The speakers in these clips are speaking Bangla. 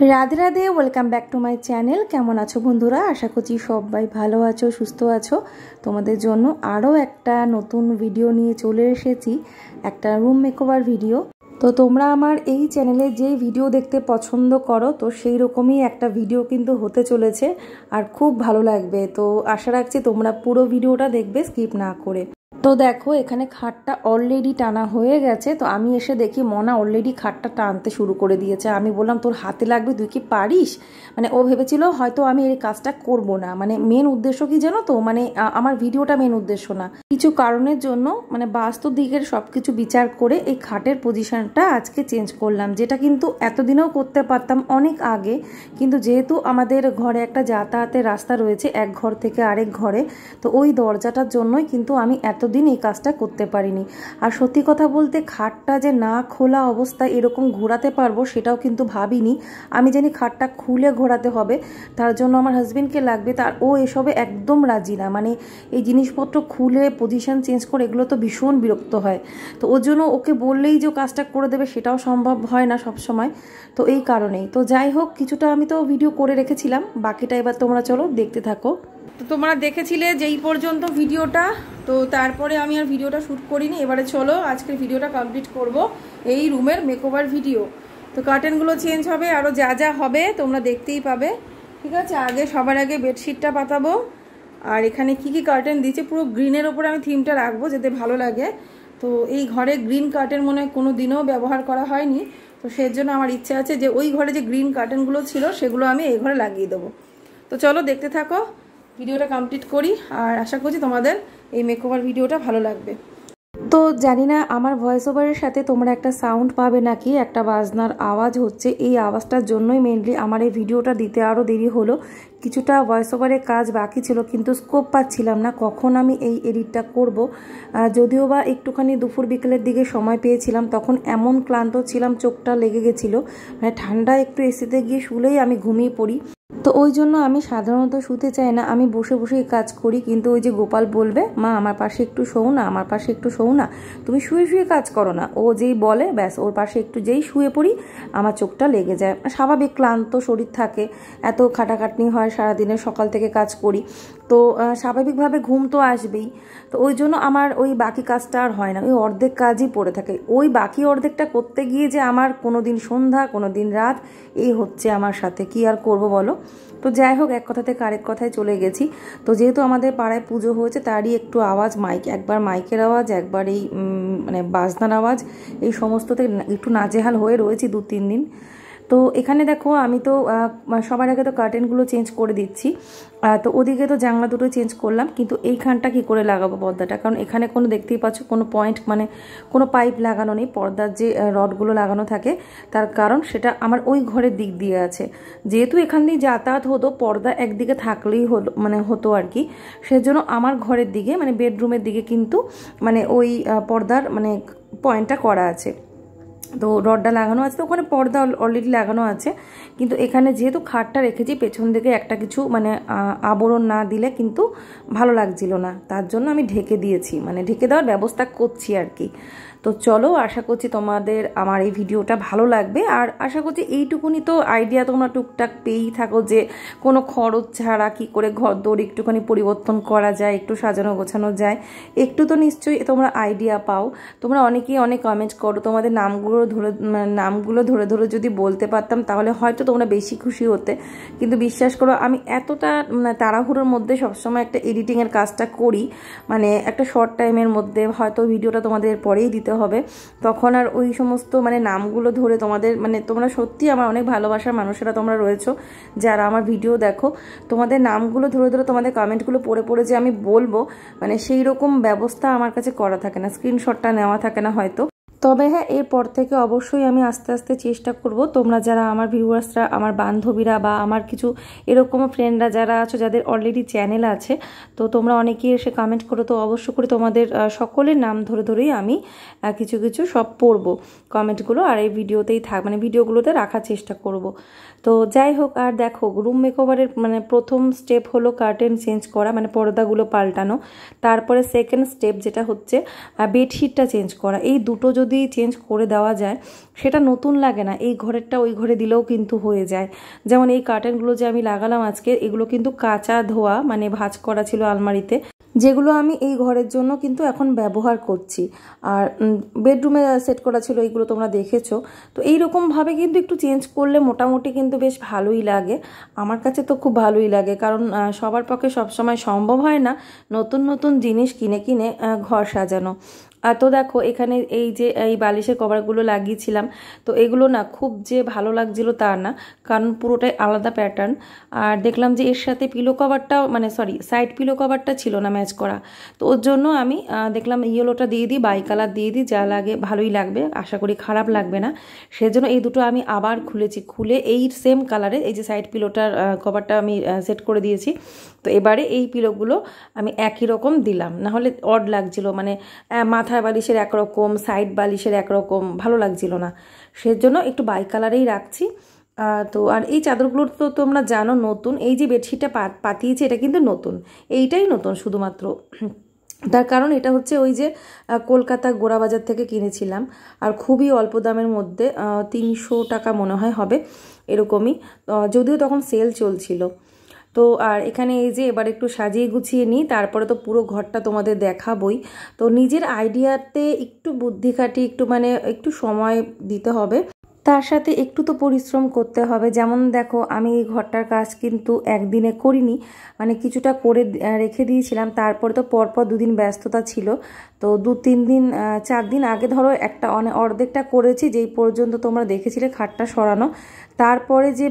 Radhe Radhe, welcome back to my channel. কেমন আছো বন্ধুরা? আশা করছি সবাই ভালো আছো, সুস্থ আছো। তোমাদের জন্য আরও একটা নতুন ভিডিও নিয়ে চলে এসেছি, একটা রুম মেকওভার ভিডিও। তো তোমরা আমার এই চ্যানেলে যে ভিডিও দেখতে পছন্দ করো, তো সেই রকমই একটা ভিডিও কিন্তু হতে চলেছে আর খুব ভালো লাগবে। তো আশা রাখছি তোমরা পুরো ভিডিওটা দেখবে, স্কিপ না করে। তো দেখো, এখানে খাটটা অলরেডি টানা হয়ে গেছে। তো আমি এসে দেখি মনা অলরেডি খাটটা টানতে শুরু করে দিয়েছে। আমি বললাম তোর হাতে লাগবে, তুই কি পারিস? মানে ও ভেবেছিল হয়তো আমি এই কাজটা করব না। মানে মেন উদ্দেশ্য কি জানো তো, মানে আমার ভিডিওটা মেন উদ্দেশ্য না, কিছু কারণের জন্য মানে বাস্তব দিকের সব কিছু বিচার করে এই খাটের পজিশনটা আজকে চেঞ্জ করলাম, যেটা কিন্তু এতদিনেও করতে পারতাম অনেক আগে। কিন্তু যেহেতু আমাদের ঘরে একটা যাতায়াতের রাস্তা রয়েছে এক ঘর থেকে আরেক ঘরে, তো ওই দরজাটার জন্যই কিন্তু আমি এতদিন এই কাজটা করতে পারিনি। আর সত্যি কথা বলতে, খাটটা যে না খোলা অবস্থায় এরকম ঘোরাতে পারবো সেটাও কিন্তু ভাবিনি। আমি জানি খাটটা খুলে ঘোরাতে হবে, তার জন্য আমার হাজবেন্ডকে লাগবে, তার ও এসবে একদম রাজি না। মানে এই জিনিসপত্র খুলে পজিশন চেঞ্জ করে এগুলো তো ভীষণ বিরক্ত হয়। তো ওর জন্য ওকে বললেই যে কাজটা করে দেবে সেটাও সম্ভব হয় না সব সময়। তো এই কারণেই তো যাই হোক, কিছুটা আমি তো ভিডিও করে রেখেছিলাম, বাকিটা এবার তোমরা চলো দেখতে থাকো। তো তোমরা দেখেছিলে যেই পর্যন্ত ভিডিওটা, তো তারপরে আমি আর ভিডিওটা শ্যুট করিনি। এবারে চলো আজকের ভিডিওটা কমপ্লিট করব, এই রুমের মেকওভার ভিডিও। তো কার্টেনগুলো চেঞ্জ হবে, আরও যা যা হবে তোমরা দেখতেই পাবে, ঠিক আছে? সবার আগে বেডশিটটা পাতাবো। আর এখানে কি কি কার্টেন দিয়েছে, পুরো গ্রিনের ওপরে আমি থিমটা রাখবো যাতে ভালো লাগে। তো এই ঘরে গ্রিন কার্টেন মনে হয় কোনো দিনও ব্যবহার করা হয়নি, তো সেজন্য আমার ইচ্ছা আছে যে ওই ঘরে যে গ্রিন কার্টেনগুলো ছিল সেগুলো আমি এই ঘরে লাগিয়ে দেবো। তো চলো দেখতে থাকো, ভিডিওটা কমপ্লিট করি। আর আশা করছি তোমাদের এই মেকওভার ভিডিওটা ভালো লাগবে। তো জানি না আমার ভয়েস ওভারের সাথে তোমরা একটা সাউন্ড পাবে নাকি, একটা বাজনার আওয়াজ হচ্ছে। এই আওয়াজটার জন্যই মেনলি আমার এই ভিডিওটা দিতে আরও দেরি হলো। কিছুটা ভয়েস ওভারের কাজ বাকি ছিল, কিন্তু স্কোপ পাচ্ছিলাম না কখন আমি এই এডিটটা করব। যদিও বা একটুখানি দুপুর বিকেলের দিকে সময় পেয়েছিলাম, তখন এমন ক্লান্ত ছিলাম, চোখটা লেগে গেছিলো। মানে ঠান্ডা একটু এসিতে গিয়ে শুলেই আমি ঘুমিয়ে পড়ি। তো ওই জন্য আমি সাধারণত শুতে চাই না, আমি বসে বসেই কাজ করি। কিন্তু ওই যে গোপাল বলবে, মা আমার পাশে একটু শোও না, আমার পাশে একটু শোও না, তুমি শুয়ে শুয়ে কাজ করো না, ও যেই বলে ব্যাস ওর পাশে একটু যেই শুয়ে পড়ি আমার চোখটা লেগে যায়। স্বাভাবিক ক্লান্ত শরীর থাকে, এত খাটাখাটনি হয় সারাদিনের, সকাল থেকে কাজ করি, তো স্বাভাবিকভাবে ঘুম তো আসবেই। তো ওই জন্য আমার ওই বাকি কাজটা আর হয় না, ওই অর্ধেক কাজই পড়ে থাকে। ওই বাকি অর্ধেকটা করতে গিয়ে যে আমার কোনো দিন সন্ধ্যা, কোনো দিন রাত, এই হচ্ছে আমার সাথে। কি আর করব বলো? তো যাই হোক, এক কথা থেকে আরেক কথায় চলে গেছি। তো যেহেতু আমাদের পাড়ায় পুজো হয়েছে, তারই একটু আওয়াজ, একবার মাইকের আওয়াজ, একবার এই মানে বাজনার আওয়াজ, এই সমস্ততে একটু নাজেহাল হয়ে রয়েছি 2-3 দিন। তো এখানে দেখো, আমি তো সবার আগে তো কার্টেনগুলো চেঞ্জ করে দিচ্ছি। তো ওদিকে তো জানলা দুটো চেঞ্জ করলাম, কিন্তু এইখানটা কি করে লাগাবো পর্দাটা? কারণ এখানে কোনো, দেখতেই পাচ্ছ, কোনো পয়েন্ট মানে কোনো পাইপ লাগানো নেই। পর্দার যে রডগুলো লাগানো থাকে, তার কারণ সেটা আমার ওই ঘরের দিক দিয়ে আছে। যেহেতু এখান দিয়ে যাতায়াত হতো, পর্দা একদিকে থাকলেই হলো, মানে হতো আর কি। সেজন্য আমার ঘরের দিকে মানে বেডরুমের দিকে কিন্তু মানে ওই পর্দার মানে পয়েন্টটা করা আছে। তো রডটা লাগানো আছে, তো ওখানে পর্দা অলরেডি লাগানো আছে। কিন্তু এখানে যেহেতু খাটটা রেখেছি, পেছন দিকে একটা কিছু মানে আবরণ না দিলে কিন্তু ভালো লাগছিল না, তার জন্য আমি ঢেকে দিয়েছি, মানে ঢেকে দেওয়ার ব্যবস্থা করছি আর কি। তো চলো, আশা করছি তোমাদের আমার এই ভিডিওটা ভালো লাগবে। আর আশা করছি এইটুকুনি তো আইডিয়া তোমরা টুকটাক পেয়েই থাকো, যে কোনো খরচ ছাড়া কি করে ঘর দৌড় একটুখানি পরিবর্তন করা যায়, একটু সাজানো গোছানো যায়, একটু তো নিশ্চয়ই তোমরা আইডিয়া পাও। তোমরা অনেকেই অনেক কমেন্ট করো, তোমাদের নামগুলো ধরে ধরে যদি বলতে পারতাম তাহলে হয়তো তোমরা বেশি খুশি হতে। কিন্তু বিশ্বাস করো, আমি এতটা তাড়াহুড়োর মধ্যে সবসময় একটা এডিটিংয়ের কাজটা করি, মানে একটা শর্ট টাইমের মধ্যে, হয়তো ভিডিওটা তোমাদের পরেই দিতে হবে, তখন আর ওই সমস্ত মানে নামগুলো ধরে তোমাদের, মানে তোমরা সত্যি আমার অনেক ভালোবাসার মানুষেরা তোমরা রয়েছো যারা আমার ভিডিও দেখো, তোমাদের নামগুলো ধরে ধরে তোমাদের কমেন্টগুলো পড়ে পড়ে যে আমি বলবো, মানে সেই রকম ব্যবস্থা আমার কাছে করা থাকে না, স্ক্রিনশটটা নেওয়া থাকে না হয়তো। তবে হ্যাঁ, এরপর থেকে অবশ্যই আমি আস্তে আস্তে চেষ্টা করব, তোমরা যারা আমার ভিউয়ার্সরা, আমার বান্ধবীরা বা আমার কিছু এরকম ফ্রেন্ডরা যারা আছো, যাদের অলরেডি চ্যানেল আছে, তো তোমরা অনেকেই এসে কমেন্ট করো, তো অবশ্য করে তোমাদের সকলের নাম ধরে ধরেই আমি কিছু কিছু সব পড়বো কমেন্টগুলো, আর এই ভিডিওতেই মানে ভিডিওগুলোতে রাখার চেষ্টা করব। তো যাই হোক, আর দেখো, রুম মেকওভারের মানে প্রথম স্টেপ হলো কার্টেন চেঞ্জ করা, মানে পর্দাগুলো পাল্টানো। তারপরে সেকেন্ড স্টেপ যেটা হচ্ছে বেডশিটটা চেঞ্জ করা। এই দুটো যদি যদি চেঞ্জ করে দেওয়া যায় সেটা নতুন লাগে না, এই ঘরেরটা ওই ঘরে দিলেও কিন্তু হয়ে যায়। যেমন এই কার্টেনগুলো যে আমি লাগালাম আজকে, এগুলো কিন্তু কাঁচা ধোয়া মানে ভাঁজ করা ছিল আলমারিতে, যেগুলো আমি এই ঘরের জন্য কিন্তু এখন ব্যবহার করছি। আর বেডরুমে সেট করা ছিল, এইগুলো তোমরা দেখেছো। তো এইরকমভাবে কিন্তু একটু চেঞ্জ করলে মোটামুটি কিন্তু বেশ ভালোই লাগে, আমার কাছে তো খুব ভালোই লাগে। কারণ সবার পক্ষে সবসময় সম্ভব হয় না নতুন নতুন জিনিস কিনে কিনে ঘর সাজানো। তো দেখো এখানে এই যে এই বালিশের কভারগুলো লাগিয়েছিলাম, তো এগুলো না খুব যে ভালো লাগছিল তা না, কারণ পুরোটাই আলাদা প্যাটার্ন। আর দেখলাম যে এর সাথে পিলো কভারটাও মানে সরি সাইড পিলো কভারটা ছিল না ম্যাচ করা, তো ওর জন্য আমি দেখলাম ইয়েলোটা দিয়ে দিই, বাই কালার দিয়ে দিই, যা লাগে ভালোই লাগবে, আশা করি খারাপ লাগবে না। সেজন্য এই দুটো আমি আবার খুলেছি, খুলে এই সেম কালারে এই যে সাইড পিলোটার কভারটা আমি সেট করে দিয়েছি। তো এবারে এই পিলোগুলো আমি একই রকম দিলাম, নাহলে অড লাগছিল, মানে মাথায় বালিশের একরকম সাইড বালিশের একরকম ভালো লাগছিল না, সেজন্য একটু বাই কালারেই রাখছি। তো আর এই চাদরগুলোর তো তোমরা জানো নতুন, এই যে বেডশিটটা পাতিয়েছি এটা কিন্তু নতুন, এইটাই নতুন শুধুমাত্র। তার কারণ এটা হচ্ছে ওই যে কলকাতা গোড়াবাজার থেকে কিনেছিলাম, আর খুবই অল্প দামের মধ্যে, 300 টাকা মনে হয় হবে এরকমই, যদিও তখন সেল চলছিল। তো আর এখানে এই যে এবার একটু সাজিয়ে গুছিয়ে নিই, তারপরে তো পুরো ঘরটা তোমাদের দেখাবই। তো নিজের আইডিয়াতে একটু বুদ্ধি খাটিয়ে একটু মানে একটু সময় দিতে হবে, তার সাথে একটু তো পরিশ্রম করতে হবে। যেমন দেখো আমি এই ঘরটার কাজ কিন্তু একদিনে করিনি, মানে কিছুটা করে রেখে দিয়েছিলাম, তারপরে তো পরপর দুদিন ব্যস্ততা ছিল। তো 2-3 দিন 4 দিন আগে ধরো একটা অর্ধেকটা করেছি, যেই পর্যন্ত তোমরা দেখেছিলে খাটটা সরানো। তারপরে যে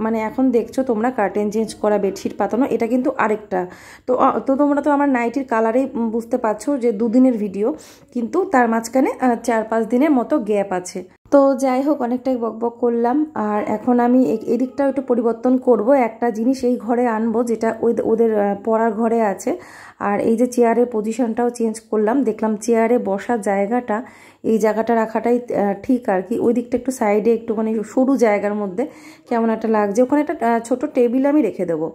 মানে এখন দেখছো তোমরা কার্টেন চেঞ্জ করা, বেডশিট পাতানো, এটা কিন্তু আরেকটা। তো তো তোমরা তো আমার নাইটির কালারেই বুঝতে পারছো যে 2 দিনের ভিডিও, কিন্তু তার মাঝখানে 4-5 দিনের মতো গ্যাপ আছে। তো যাই হোক অনেকটাই বকবক করলাম, আর এখন আমি এদিকটাও একটু পরিবর্তন করব, একটা জিনিস এই ঘরে আনবো যেটা ওদের পড়ার ঘরে আছে। আর এই যে চেয়ারের পজিশনটাও চেঞ্জ করলাম, দেখলাম চেয়ারে বসার জায়গাটা এই জায়গাটা রাখাটাই ঠিক আর কি, ওই দিকটা একটু সাইডে একটু মানে সরু জায়গার মধ্যে কেমন একটা লাগছে, ওখানে একটা ছোট টেবিল আমি রেখে দেবো।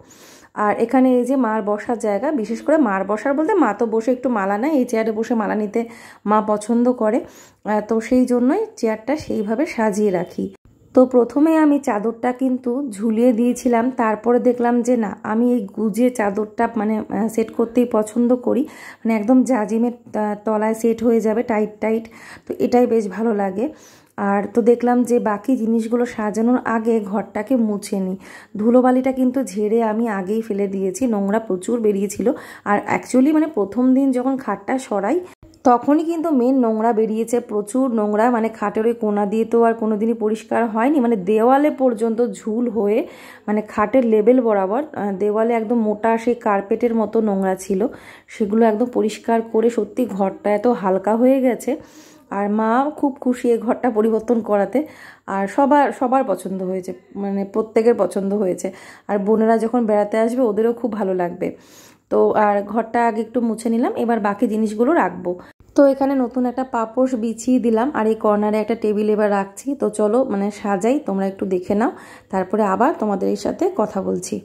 আর এখানে এই যে মার বসার জায়গা, বিশেষ করে মার বসার বলতে মা তো বসে একটু মালা নেয়, এই চেয়ারে বসে মালা নিতে মা পছন্দ করে, তো সেই জন্যই চেয়ারটা সেইভাবে সাজিয়ে রাখি। তো প্রথমে আমি চাদরটা কিন্তু ঝুলিয়ে দিয়েছিলাম, তারপরে দেখলাম যে না, আমি এই গুজে চাদরটা মানে সেট করতেই পছন্দ করি, মানে একদম জাজিমের তলায় সেট হয়ে যাবে টাইট টাইট, তো এটাই বেশ ভালো লাগে। আর তো দেখলাম যে বাকি জিনিসগুলো সাজানোর আগে ঘরটাকে মুছে নিই, ধুলোবালিটা কিন্তু ঝেড়ে আমি আগেই ফেলে দিয়েছি, নোংরা প্রচুর বেরিয়েছিল। আর অ্যাকচুয়ালি মানে প্রথম দিন যখন খাটটা সরাই তখনই কিন্তু মেন নোংরা বেরিয়েছে, প্রচুর নোংরা, মানে খাটের ওই কোনা দিয়ে তো আর কোনোদিনই পরিষ্কার হয়নি, মানে দেওয়ালে পর্যন্ত ঝুল হয়ে, মানে খাটের লেবেল বরাবর দেওয়ালে একদম মোটা সেই কার্পেটের মতো নোংরা ছিল, সেগুলো একদম পরিষ্কার করে সত্যি ঘরটা এত হালকা হয়ে গেছে। আর মা খুব খুশি এই ঘরটা পরিবর্তন করাতে, আর সবার পছন্দ হয়েছে, মানে প্রত্যেকের পছন্দ হয়েছে। আর বোনেরা যখন বেড়াতে আসবে ওদেরও খুব ভালো লাগবে। তো আর ঘরটা আগে একটু মুছে নিলাম, এবার বাকি জিনিসগুলো রাখবো। তো এখানে নতুন একটা পাপোশ বিছিয়ে দিলাম, আর এই কর্নারে একটা টেবিল এবার রাখছি। তো চলো মানে সাজাই, তোমরা একটু দেখে নাও, তারপরে আবার তোমাদের সাথে কথা বলছি।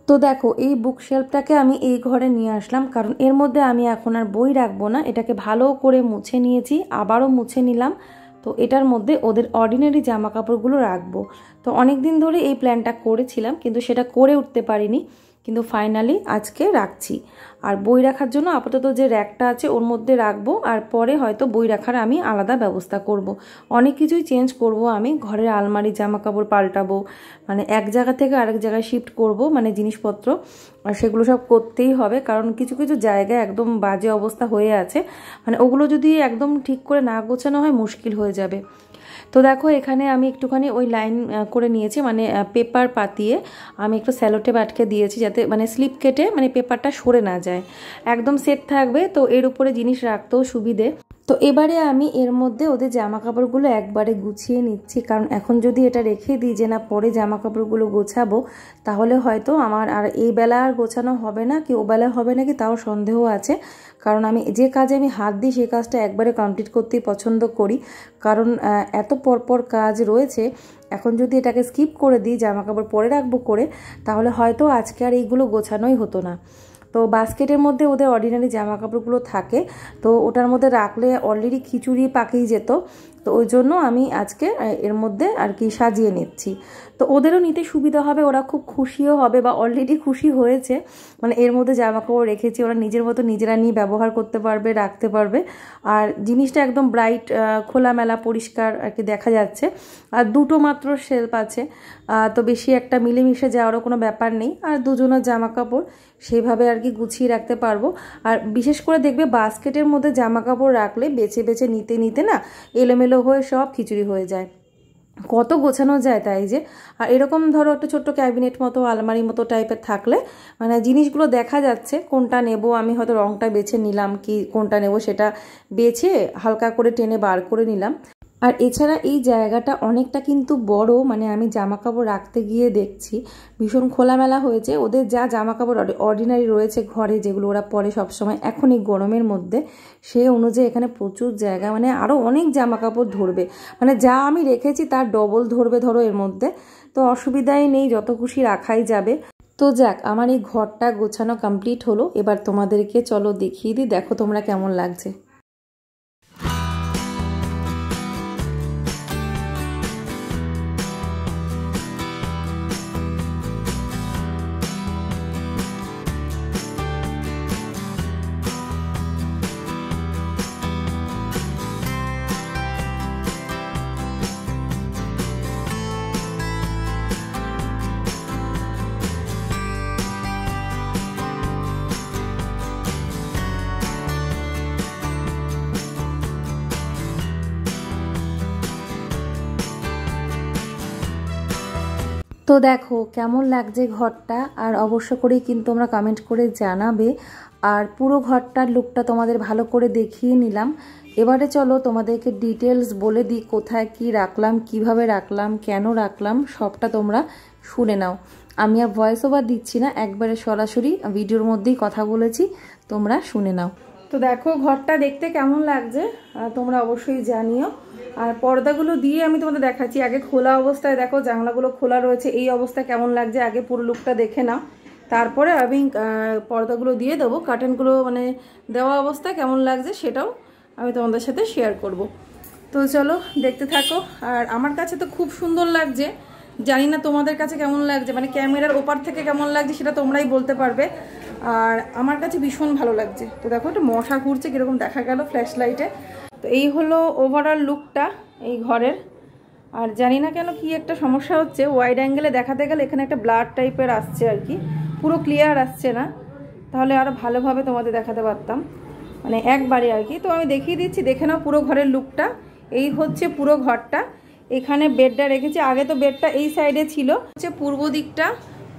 তো দেখো এই বুক শেলফটাকে আমি এই ঘরে নিয়ে আসলাম, কারণ এর মধ্যে আমি এখন আর বই রাখবো না, এটাকে ভালো করে মুছে নিয়েছি, আবারও মুছে নিলাম। তো এটার মধ্যে ওদের অর্ডিনারি জামা কাপড়গুলো রাখবো। তো অনেক দিন ধরে এই প্ল্যানটা করেছিলাম, কিন্তু সেটা করে উঠতে পারিনি, কিন্তু ফাইনালি আজকে রাখছি। আর বই রাখার জন্য আপাতত যে র্যাকটা আছে ওর মধ্যে রাখবো, আর পরে হয়তো বই রাখার আমি আলাদা ব্যবস্থা করব। অনেক কিছুই চেঞ্জ করব, আমি ঘরের আলমারি জামা কাপড় পাল্টাবো, মানে এক জায়গা থেকে আরেক জায়গায় শিফট করব, মানে জিনিসপত্র, আর সেগুলো সব করতেই হবে, কারণ কিছু কিছু জায়গায় একদম বাজে অবস্থা হয়ে আছে, মানে ওগুলো যদি একদম ঠিক করে না গোছানো হয় মুশকিল হয়ে যাবে। তো দেখো এখানে আমি একটুখানি ওই লাইন করে নিয়েছি, মানে পেপার পাতিয়ে আমি একটু স্যালোটেপ আটকে দিয়েছি, যাতে মানে স্লিপ কেটে মানে পেপারটা সরে না যায়, একদম সেট থাকবে, তো এর উপরে জিনিস রাখতেও সুবিধে। তো এবারে আমি এর মধ্যে ওদের জামা কাপড়গুলো একবারে গুছিয়ে নিচ্ছি, কারণ এখন যদি এটা রেখে দিই যে না পরে জামা কাপড়গুলো গোছাবো, তাহলে হয়তো আমার আর এই বেলা আর গোছানো হবে না কি ও বেলা হবে নাকি তাও সন্দেহ আছে। কারণ আমি যে কাজে আমি হাত দিই সেই কাজটা একবারে কমপ্লিট করতেই পছন্দ করি, কারণ এত পরপর কাজ রয়েছে। এখন যদি এটাকে স্কিপ করে দিই জামা কাপড় পরে রাখবো করে, তাহলে হয়তো আজকে আর এইগুলো গোছানোই হতো না। তো বাস্কেটের মধ্যে ওদের অর্ডিনারি জামা কাপড়গুলো থাকে, তো ওটার মধ্যে রাখলে অলরেডি খিচুড়ি পাকেই যেত। তো ওই জন্য আমি আজকে এর মধ্যে আর কি সাজিয়ে নিচ্ছি। তো ওদেরও নিতে সুবিধা হবে, ওরা খুব খুশিও হবে বা অলরেডি খুশি হয়েছে। মানে এর মধ্যে জামা কাপড় রেখেছি, ওরা নিজের মতো নিজেরা নিয়ে ব্যবহার করতে পারবে, রাখতে পারবে। আর জিনিসটা একদম ব্রাইট, খোলামেলা, পরিষ্কার আর কি দেখা যাচ্ছে। আর দুটো মাত্র শেলফ আছে, তো বেশি একটা মিলেমিশে যাওয়ারও কোনো ব্যাপার নেই। আর দুজনের জামা কাপড় সেইভাবে আর কি গুছিয়ে রাখতে পারবো। আর বিশেষ করে দেখবে বাস্কেটের মধ্যে জামা কাপড় রাখলে বেছে বেছে নিতে নিতে না এলোমেলো হয়ে সব খিচুড়ি হয়ে যায়, কত গোছানো যায়। তাই যে আর এরকম ধরো একটা ছোট্ট ক্যাবিনেট মতো আলমারি মতো টাইপের থাকলে মানে জিনিসগুলো দেখা যাচ্ছে কোনটা নেব, আমি হয়তো রংটা বেছে নিলাম কি কোনটা নেব সেটা বেছে হালকা করে টেনে বার করে নিলাম। আর এছাড়া এই জায়গাটা অনেকটা কিন্তু বড়, মানে আমি জামা কাপড় রাখতে গিয়ে দেখছি ভীষণ খোলামেলা হয়েছে। ওদের যা জামা কাপড় অর্ডিনারি রয়েছে ঘরে, যেগুলো ওরা পরে সবসময় এখন এই গরমের মধ্যে, সেই অনুযায়ী এখানে প্রচুর জায়গা, মানে আরও অনেক জামা কাপড় ধরবে, মানে যা আমি রেখেছি তার ডবল ধরবে ধরো এর মধ্যে। তো অসুবিধাই নেই, যত খুশি রাখাই যাবে। তো যাক, আমার এই ঘরটা গোছানো কমপ্লিট হলো। এবার তোমাদেরকে চলো দেখিয়ে দিই, দেখো তোমরা কেমন লাগছে। তো দেখো কেমন লাগছে ঘরটা, আর অবশ্য করেই কিন্তু তোমরা কমেন্ট করে জানাবে। আর পুরো ঘরটার লুকটা তোমাদের ভালো করে দেখিয়ে নিলাম। এবারে চলো তোমাদেরকে ডিটেলস বলে দিই কোথায় কি রাখলাম, কিভাবে রাখলাম, কেন রাখলাম, সবটা তোমরা শুনে নাও। আমি আর ভয়েস ওভার দিচ্ছি না, একবারে সরাসরি ভিডিওর মধ্যেই কথা বলেছি, তোমরা শুনে নাও। তো দেখো ঘরটা দেখতে কেমন লাগছে তোমরা অবশ্যই জানিও। আর পর্দাগুলো দিয়ে আমি তোমাদের দেখাচ্ছি, আগে খোলা অবস্থায় দেখো জানলাগুলো খোলা রয়েছে, এই অবস্থা কেমন লাগছে আগে পুরো লুকটা দেখে নাও, তারপরে আমি পর্দাগুলো দিয়ে দেবো। কার্টেনগুলো মানে দেওয়া অবস্থায় কেমন লাগছে সেটাও আমি তোমাদের সাথে শেয়ার করব। তো চলো দেখতে থাকো। আর আমার কাছে তো খুব সুন্দর লাগছে, জানি না তোমাদের কাছে কেমন লাগছে, মানে ক্যামেরার ওপার থেকে কেমন লাগছে সেটা তোমরাই বলতে পারবে। আর আমার কাছে ভীষণ ভালো লাগছে। তো দেখো একটা মশা ঘুরছে কীরকম দেখা গেল ফ্ল্যাশ লাইটে। তো এই হলো ওভারঅল লুকটা এই ঘরের। আর জানি না কেন কি একটা সমস্যা হচ্ছে, ওয়াইড অ্যাঙ্গেলে দেখাতে গেলে এখানে একটা ব্লার টাইপের আসছে আর কি, পুরো ক্লিয়ার আসছে না, তাহলে আরও ভালোভাবে তোমাদের দেখাতে পারতাম, মানে একবারে আর কি। তো আমি দেখিয়ে দিচ্ছি, দেখে নাও পুরো ঘরের লুকটা। এই হচ্ছে পুরো ঘরটা। এখানে বেডটা রেখেছি, আগে তো বেডটা এই সাইডে ছিল, হচ্ছে পূর্ব দিকটা।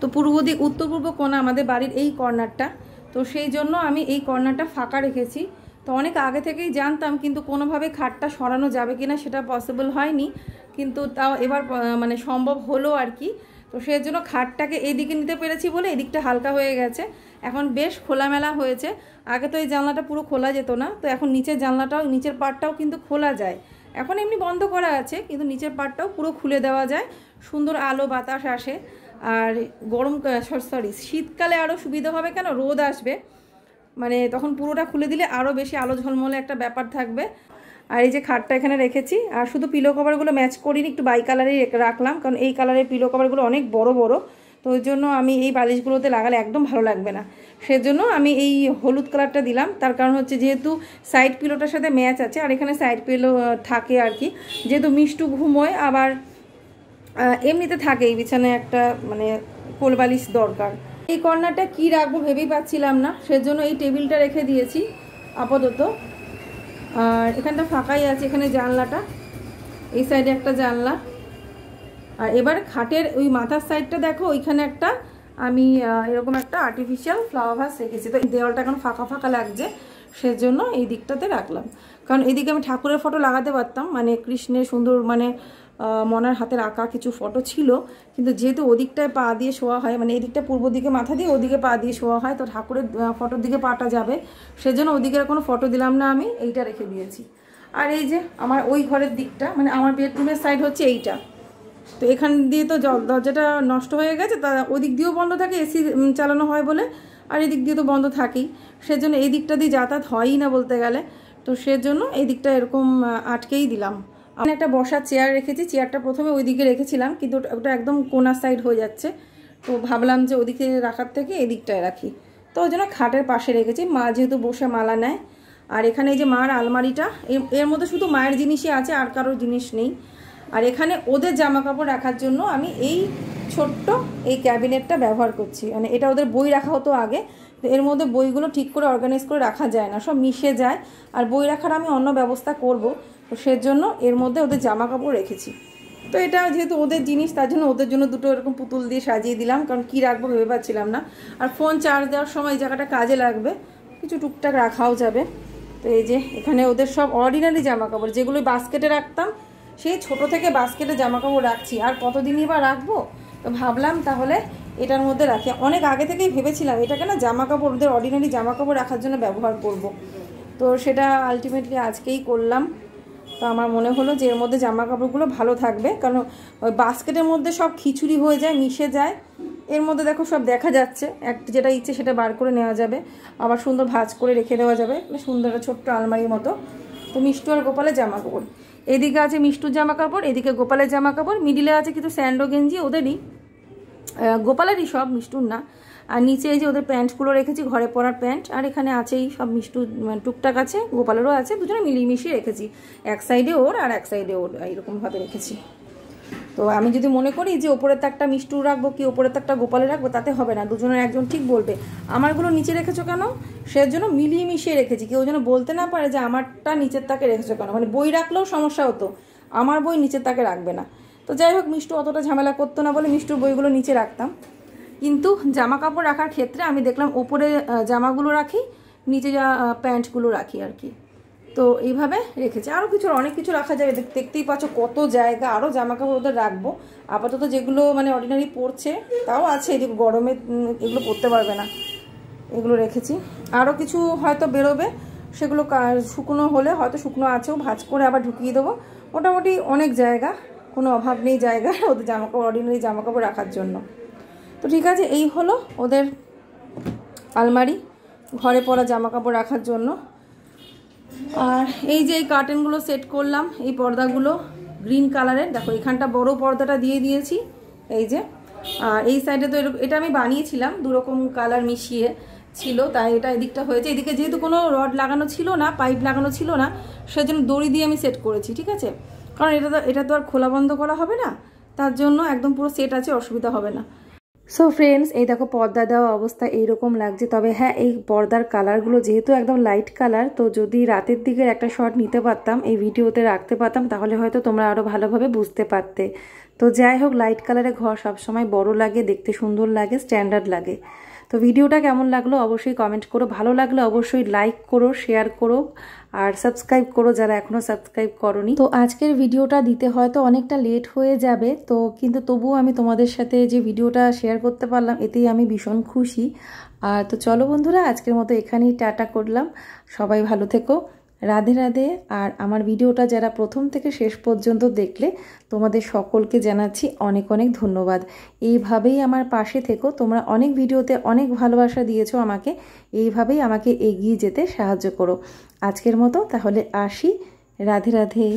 তো পূর্ব দিক উত্তর পূর্ব কোণা আমাদের বাড়ির এই কর্নারটা, তো সেই জন্য আমি এই কর্নারটা ফাঁকা রেখেছি। তো অনেক আগে থেকেই জানতাম, কিন্তু কোনোভাবে খাটটা সরানো যাবে কিনা সেটা পসিবল হয়নি, কিন্তু তাও এবার মানে সম্ভব হলো আর কি। তো সেই জন্য খাটটাকে এইদিকে নিতে পেরেছি বলে এদিকটা হালকা হয়ে গেছে, এখন বেশ খোলামেলা হয়েছে। আগে তো এই জানলাটা পুরো খোলা যেত না, তো এখন নিচের জানলাটাও, নিচের পাটটাও কিন্তু খোলা যায়। এখন এমনি বন্ধ করা আছে, কিন্তু নিচের পাটটাও পুরো খুলে দেওয়া যায়, সুন্দর আলো বাতাস আসে। আর শীতকালে আরও সুবিধা হবে, কেন রোদ আসবে, মানে তখন পুরোটা খুলে দিলে আরও বেশি আলো ঝলমলে একটা ব্যাপার থাকবে। আর এই যে খাটটা এখানে রেখেছি, আর শুধু পিলো কভারগুলো ম্যাচ করিনি, একটু বাই কালারেই রাখলাম, কারণ এই কালারের পিলো কভারগুলো অনেক বড় বড়, তো ওই জন্য আমি এই বালিশগুলোতে লাগালে একদম ভালো লাগবে না, সেজন্য আমি এই হলুদ কালারটা দিলাম। তার কারণ হচ্ছে যেহেতু সাইড পিলোটার সাথে ম্যাচ আছে, আর এখানে সাইড পিলো থাকে আর কি, যেহেতু মিষ্টু ঘুমোয়, আবার এমনিতে থাকে এই বিছানায় একটা মানে কোল বালিশ দরকার। এই কর্নারটা কি রাখবো ভেবেই পাচ্ছিলাম না, সেজন্য এই টেবিলটা রেখে দিয়েছি আপাতত। আর এখানটা ফাঁকাই আছে, এখানে জানলাটা, এই সাইডে একটা জানলা। আর এবার খাটের ওই মাথার সাইডটা দেখো, ওইখানে একটা আমি এরকম একটা আর্টিফিশিয়াল ফ্লাওয়ার ভাস রেখেছি। তো এই দেওয়ালটা এখন ফাঁকা ফাঁকা লাগছে, সেজন্য এই দিকটাতে রাখলাম, কারণ এদিকে আমি ঠাকুরের ফটো লাগাতে পারতাম, মানে কৃষ্ণের সুন্দর মানে মনার হাতের আঁকা কিছু ফটো ছিল, কিন্তু যেহেতু ওদিকটায় পা দিয়ে শোয়া হয়, মানে এদিকটা পূর্ব দিকে মাথা দিয়ে ওদিকে পা দিয়ে শোয়া হয়, তো ঠাকুরের ফটোর দিকে পাটা যাবে, সেজন্য ওদিকের কোনো ফটো দিলাম না, আমি এইটা রেখে দিয়েছি। আর এই যে আমার ওই ঘরের দিকটা, মানে আমার বেডরুমের সাইড হচ্ছে এইটা, তো এখান দিয়ে তো দরজাটা নষ্ট হয়ে গেছে, তা ওদিক দিয়েও বন্ধ থাকে, এসি চালানো হয় বলে, আর এদিক দিয়ে তো বন্ধ থাকেই, সেজন্য এই দিকটা দিয়ে যাতায়াত হয়ই না বলতে গেলে, তো সেজন্য এই দিকটা এরকম আটকেই দিলাম। আমি একটা বসার চেয়ার রেখেছি, চেয়ারটা প্রথমে ওই দিকে রেখেছিলাম, কিন্তু ওটা একদম কোনার সাইড হয়ে যাচ্ছে, তো ভাবলাম যে ওদিকে রাখার থেকে এই দিকটায় রাখি, তো ওই জন্য খাটের পাশে রেখেছি। মা যেহেতু বসে মালা নেয়, আর এখানে এই যে মার আলমারিটা, এর মধ্যে শুধু মায়ের জিনিসই আছে, আর কারোর জিনিস নেই। আর এখানে ওদের জামা কাপড় রাখার জন্য আমি এই ছোট্ট এই ক্যাবিনেটটা ব্যবহার করছি, মানে এটা ওদের বই রাখা হতো আগে, তো এর মধ্যে বইগুলো ঠিক করে অর্গানাইজ করে রাখা যায় না, সব মিশে যায়, আর বই রাখার আমি অন্য ব্যবস্থা করব, তো সেজন্য এর মধ্যে ওদের জামা কাপড় রেখেছি। তো এটা যেহেতু ওদের জিনিস, তার জন্য ওদের জন্য দুটো এরকম পুতুল দিয়ে সাজিয়ে দিলাম, কারণ কী রাখবো ভেবে পাচ্ছিলাম না, আর ফোন চার্জ দেওয়ার সময় এই জায়গাটা কাজে লাগবে, কিছু টুকটাক রাখাও যাবে। তো এই যে এখানে ওদের সব অর্ডিনারি জামা কাপড়, যেগুলো বাস্কেটে রাখতাম, সেই ছোট থেকে বাস্কেটে জামা কাপড় রাখছি, আর কতদিনই বা রাখবো, তো ভাবলাম তাহলে এটার মধ্যে রাখি। অনেক আগে থেকেই ভেবেছিলাম এটাকে না জামা কাপড়, ওদের অর্ডিনারি জামা কাপড় রাখার জন্য ব্যবহার করব, তো সেটা আলটিমেটলি আজকেই করলাম। তো আমার মনে হলো যে এর মধ্যে জামা কাপড়গুলো ভালো থাকবে, কারণ ওই বাস্কেটের মধ্যে সব খিচুড়ি হয়ে যায়, মিশে যায়, এর মধ্যে দেখো সব দেখা যাচ্ছে, যেটা ইচ্ছে সেটা বার করে নেওয়া যাবে, আবার সুন্দর ভাঁজ করে রেখে দেওয়া যাবে, সুন্দর ছোট্ট আলমারির মতো। তো মিষ্টু আর গোপালের জামা কাপড়, এদিকে আছে মিষ্টুর জামা কাপড়, এদিকে গোপালের জামা কাপড়, মিডিলে আছে কিছু স্যান্ডো গেঞ্জি, ওদেরই গোপালেরই সব, মিষ্টুর না। আর নিচে এই যে ওদের প্যান্টগুলো রেখেছি, ঘরে পরার প্যান্ট, আর এখানে আছেই সব মিষ্টু টুকটাক আছে, গোপালেরও আছে, দুজনে মিলিয়ে মিশিয়ে রেখেছি, এক সাইডে ওর আর এক সাইডে ওর, এইরকমভাবে রেখেছি। তো আমি যদি মনে করি যে ওপরের তাকটা মিষ্টু রাখবো কি ওপরের তাকটা গোপালে রাখবো, তাতে হবে না, দুজনের একজন ঠিক বলবে আমারগুলো নিচে রেখেছো কেন, সেজন্য মিলিয়ে মিশিয়ে রেখেছি, কেউ যেন বলতে না পারে যে আমারটা নিচের তাকে রেখেছো কেন, মানে বই রাখলেও সমস্যা হতো, আমার বই নিচের তাকে রাখবে না। তো যাই হোক, মিষ্টু অতটা ঝামেলা করতো না বলে মিষ্টুর বইগুলো নিচে রাখতাম, কিন্তু জামা কাপড় রাখার ক্ষেত্রে আমি দেখলাম ওপরে জামাগুলো রাখি, নিচে প্যান্টগুলো রাখি আর কি, তো এইভাবে রেখেছি। আরও কিছু অনেক কিছু রাখা যাবে, দেখতেই পাচ্ছ কত জায়গা, আরও জামা কাপড় ওদের রাখবো। আপাতত যেগুলো মানে অর্ডিনারি পরছে তাও আছে, এই যে গরমে এগুলো পরতে পারবে না, এগুলো রেখেছি। আরও কিছু হয়তো বেরোবে, সেগুলো শুকনো হলে হয়তো শুকনো আছেও, ভাঁজ করে আবার ঢুকিয়ে দেবো। মোটামুটি অনেক জায়গা, কোনো অভাব নেই জায়গা ওদের জামা কাপড়, অর্ডিনারি জামা কাপড় রাখার জন্য। তো ঠিক আছে, এই হলো ওদের আলমারি, ঘরে পরা জামা কাপড় রাখার জন্য। আর এই যে এই কার্টেনগুলো সেট করলাম, এই পর্দাগুলো গ্রিন কালারের, দেখো এখানটা বড় পর্দাটা দিয়ে দিয়েছি এই যে, আর এই সাইডে তো এটা আমি বানিয়েছিলাম দুরকম কালার মিশিয়ে ছিল, তাই এটা এদিকটা হয়েছে। এদিকে যেহেতু কোনো রড লাগানো ছিল না, পাইপ লাগানো ছিল না, সেজন্য দড়ি দিয়ে আমি সেট করেছি, ঠিক আছে, কারণ এটা তো আর খোলা বন্ধ করা হবে না, তার জন্য একদম পুরো সেট আছে, অসুবিধা হবে না। সো ফ্রেন্ডস, এই দেখো পর্দা দেওয়া অবস্থা এইরকম লাগছে, তবে হ্যাঁ এই পর্দার কালারগুলো যেহেতু একদম লাইট কালার, তো যদি রাতের দিকের একটা শট নিতে পারতাম, এই ভিডিওতে রাখতে পারতাম, তাহলে হয়তো তোমরা আরও ভালোভাবে বুঝতে পারতে। তো যাই হোক, লাইট কালারের ঘর সবসময় বড় লাগে, দেখতে সুন্দর লাগে, স্ট্যান্ডার্ড লাগে। তো ভিডিওটা কেমন লাগলো অবশ্যই কমেন্ট করো, ভালো লাগলে অবশ্যই লাইক করো, শেয়ার করো, আর সাবস্ক্রাইব করো যারা এখনও সাবস্ক্রাইব করোনি। তো আজকের ভিডিওটা দিতে হয়তো অনেকটা লেট হয়ে যাবে, তো কিন্তু তবুও আমি তোমাদের সাথে যে ভিডিওটা শেয়ার করতে পারলাম এতেই আমি ভীষণ খুশি। তো চলো বন্ধুরা, আজকের মতো এখানেই টাটা করলাম, সবাই ভালো থেকো, রাধে রাধে। আর আমার ভিডিওটা যারা প্রথম থেকে শেষ পর্যন্ত দেখলে তোমাদের সকলকে জানাচ্ছি অনেক অনেক ধন্যবাদ। এইভাবেই আমার পাশে থেকো, তোমরা অনেক ভিডিওতে অনেক ভালোবাসা দিয়েছো আমাকে, এইভাবেই আমাকে এগিয়ে যেতে সাহায্য করো। আজকের মতো তাহলে আসি, রাধে রাধে।